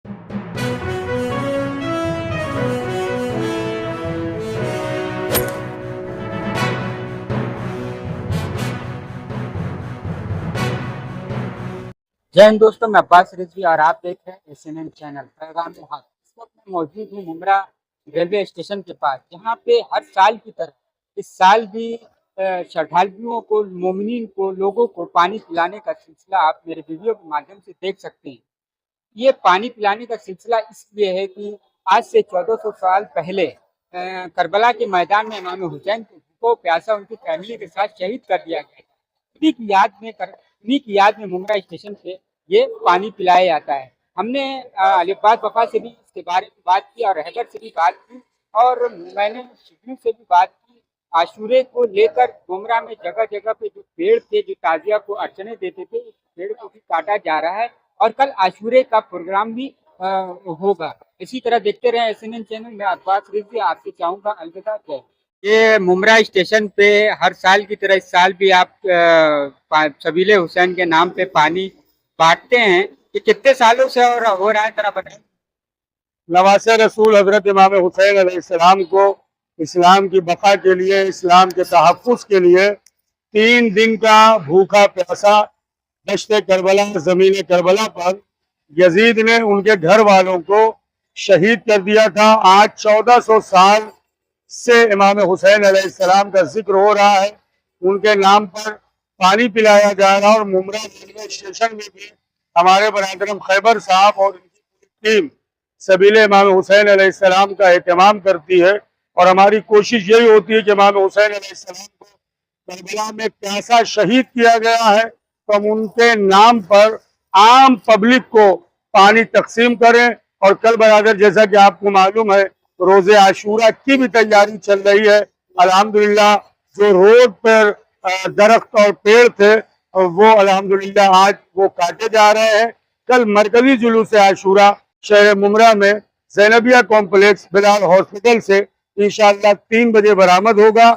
जय हिंद दोस्तों, मैं अब्बास रिजवी और आप देख रहे हैं SNN चैनल पैगाम हक। इस वक्त मैं मौजूद हूँ मुमरा रेलवे स्टेशन के पास, जहाँ पे हर साल की तरह इस साल भी श्रद्धालुओं को, मोमिनीन को, लोगों को पानी पिलाने का सिलसिला आप मेरे वीडियो के माध्यम से देख सकते हैं। ये पानी पिलाने का सिलसिला इसलिए है कि आज से 1400 साल पहले करबला के मैदान में इमाम हुसैन को भूखों प्यासा उनकी फैमिली के साथ शहीद कर दिया गया। उन्हीं की याद में मुमरा स्टेशन पे ये पानी पिलाया जाता है। हमने अलीबाद वफा से भी इसके बारे में बात की और रहबर से भी बात की, और मैंने शिबली से भी बात की। आशूरे को लेकर मुमरा में जगह जगह पे जो पेड़ थे, जो ताजिया को अड़चने देते थे, उस पेड़ को भी काटा जा रहा है और कल आशूरे का प्रोग्राम भी होगा। इसी तरह देखते रहे SNN चैनल में। अब्बास रिजवी आपसे चाहूँगा अलविदा। जय। ये मुमरा स्टेशन पे हर साल की तरह इस साल भी आप सबीले हुसैन के नाम पे पानी बांटते हैं। ये कितने सालों से और हो रहा है, तरह बताएं। नवासे रसूल हजरत इमाम हुसैन अलैहिस्सलाम को इस्लाम की बका के लिए, इस्लाम के तहफ़्फ़ुज़ के लिए 3 दिन का भूखा प्यासा दश्त करबला, ज़मीन करबला पर यजीद ने उनके घर वालों को शहीद कर दिया था। आज 1400 साल से इमाम हुसैन अलैहिस्सलाम का जिक्र हो रहा है, उनके नाम पर पानी पिलाया जा रहा है। और मुमरा रेलवे स्टेशन में भी हमारे बरादरम खैबर साहब और उनकी पूरी टीम सबीले इमाम हुसैन अलैहिस्सलाम का एहतमाम करती है। और हमारी कोशिश यही होती है कि इमाम हुसैन अलैहिस्सलाम को करबला में प्यासा शहीद किया गया है, तो हम उनके नाम पर आम पब्लिक को पानी तकसीम करें। और कल बरादर, जैसा कि आपको मालूम है, रोजे आशूरा की भी तैयारी चल रही है। अल्हम्दुलिल्लाह जो रोड पर दरख्त और पेड़ थे, वो अल्हम्दुलिल्लाह आज वो काटे जा रहे हैं। कल मरकजी जुलूस आशूरा शहर मुमरा में ज़ैनबिया कॉम्प्लेक्स बिलाल हॉस्पिटल से इंशाअल्लाह 3 बजे बरामद होगा,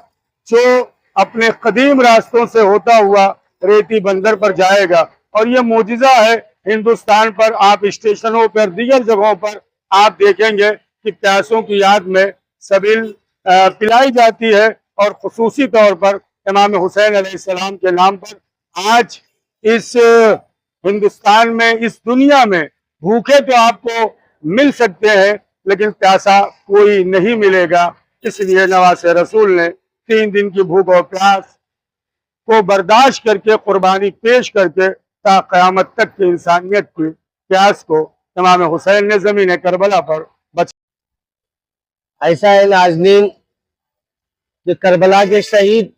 जो अपने कदीम रास्तों से होता हुआ रेती बंदर पर जाएगा। और ये मोजिज़ा है हिंदुस्तान पर। आप स्टेशनों पर, दीगर जगहों पर आप देखेंगे कि प्यासों की याद में सबील पिलाई जाती है। और खुसूसी तौर पर इमाम हुसैन अलैहिस्सलाम के नाम पर आज इस हिंदुस्तान में, इस दुनिया में भूखे तो आपको मिल सकते हैं, लेकिन प्यासा कोई नहीं मिलेगा। इसलिए नवासे रसूल ने 3 दिन की भूख और प्यास को बर्दाश्त करके, कुर्बानी पेश करके, ता क़यामत तक की इंसानियत की प्यास को इमाम हुसैन ने ज़मीन करबला पर ऐसा है नाज़रीन कि करबला के शहीद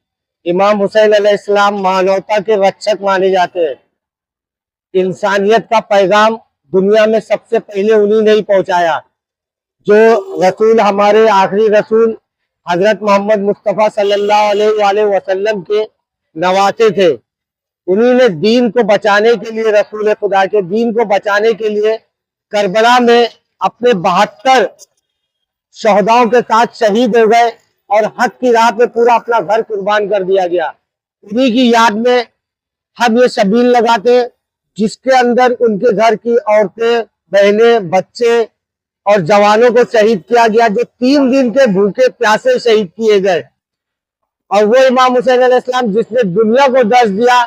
इमाम हुसैन अलैहिस्सलाम मानवता के रक्षक माने जाते हैं। इंसानियत का पैगाम दुनिया में सबसे पहले उन्हीं ने ही पहुंचाया। जो रसूल, हमारे आखिरी रसूल हजरत मोहम्मद मुस्तफ़ा सल्लल्लाहु अलैहि वसल्लम के नवासे थे, उन्हीं ने दीन को बचाने के लिए, रसूल खुदा के दीन को बचाने के लिए करबला में अपने 72 शहदाओं के साथ शहीद हो गए और हक की राह पे पूरा अपना घर कुर्बान कर दिया गया। उन्हीं की याद में हम ये शबील लगाते, जिसके अंदर उनके घर की औरतें, बहनें, बच्चे और जवानों को शहीद किया गया, जो 3 दिन के भूखे प्यासे शहीद किए गए। और वो इमाम हुसैन अलैहिस्सलाम जिसने दुनिया को दर्ज दिया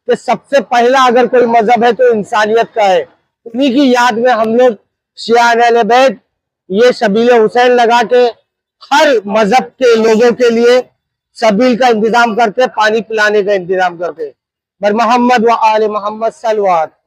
कि सबसे पहला अगर कोई मजहब है तो इंसानियत का है। उन्हीं की याद में हम लोग शिया अहले बैत ये शबील हुसैन लगा के हर मजहब के लोगों के लिए सबील का इंतजाम करते, पानी पिलाने का इंतजाम करते। बर मोहम्मद व आले मोहम्मद सल्लल्लाहु अलैहि वसल्लम।